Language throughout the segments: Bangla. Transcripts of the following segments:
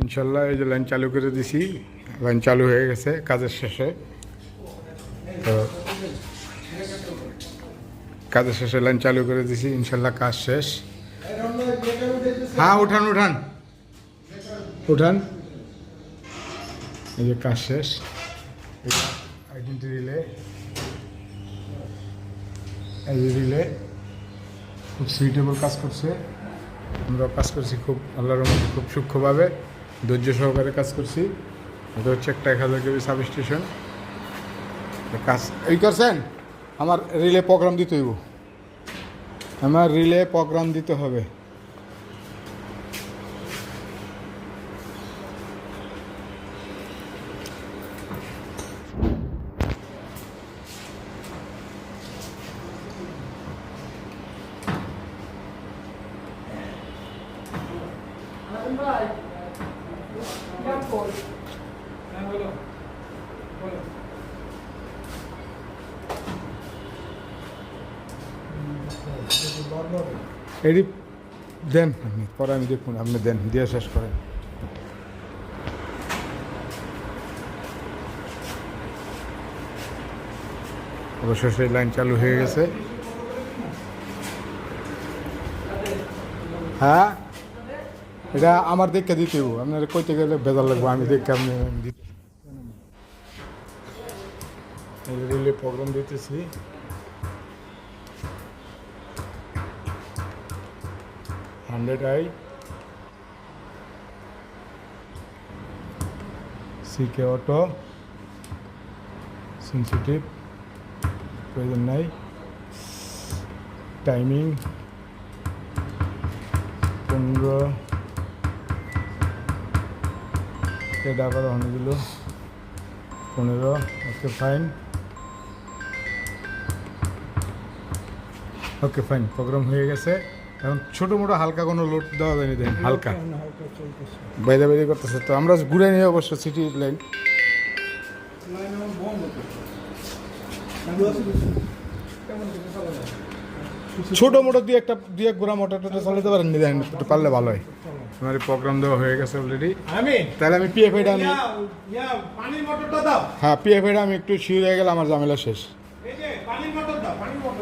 ইনশাল্লাহ এই যে লাইন চালু করে দিছি, লাইন চালু হয়ে গেছে কাজের শেষে। তো কাজের শেষে লাইন চালু করে দিছি, ইনশাল্লাহ কাজ শেষ। হ্যাঁ উঠান উঠান উঠান। এই যে কাজ শেষ, আইডেন্টি রিলে, এই যে রিলে খুব সুইটেবল কাজ করছে। আমরা কাজ করছি খুব আল্লাহর রহমতে, খুব সূক্ষ্মভাবে ধৈর্য সহকারে কাজ করছি। এটা হচ্ছে একটা 1000 কেবি সাব স্টেশন কাজ। এই করছেন আমার রিলে প্রোগ্রাম দিতে হইব, আমার রিলে প্রোগ্রাম দিতে হবে। এটি দেন আপনি, পরে আমি দেখুন, আপনি দেন, দিয়ে শেষ করেন। অবশেষে লাইন চালু হয়ে গেছে। হ্যাঁ এটা আমার দেখে দিতে হইব, আপনার কইতে গেলে বেজার লাগবো, আমি দেখে আপনি দিতে রিলে প্রোগ্রাম দিতেছি। I CK অটো সেন্সিটিভ, প্রয়োজন নাই। টাইমিং 15 এটা আবার অনেকগুলো 15। Okay fine, okay fine, program হয়ে গেছে। এখন ছোটো মোটো হালকা কোনো লোড দেওয়া যায়নি, দেন হালকা বাইরে বাইরে করতেছে। তো আমরা ঘুরে নিয়ে অবশ্য সিটি লাইন ছোটো মোটো দিয়ে একটা দিয়ে ঘোরা মোটর টোটো চালাতে পারেন, দেন একটু পারলে ভালো হয়। আমার প্রোগ্রাম দেওয়া হয়ে গেছে অলরেডি। তাহলে আমি পিএফআইটা আমি, হ্যাঁ পিএফআইটা আমি একটু শিওর হয়ে গেলে আমার ঝামেলা শেষ।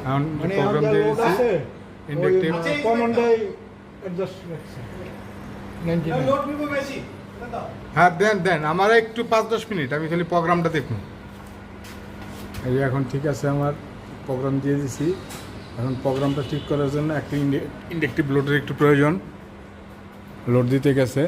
এখন প্রোগ্রাম দিয়ে দিচ্ছি ইন্ডাকটিভ হ্যাঁ দেন দেন, আমার একটু 5-10 মিনিট, আমি খালি প্রোগ্রামটা দেখুন। এই এখন ঠিক আছে, আমার প্রোগ্রাম দিয়ে দিছি। এখন প্রোগ্রামটা ঠিক করার জন্য একটা ইন্ডাকটিভ লোডের একটু প্রয়োজন, লোড দিতে গেছে।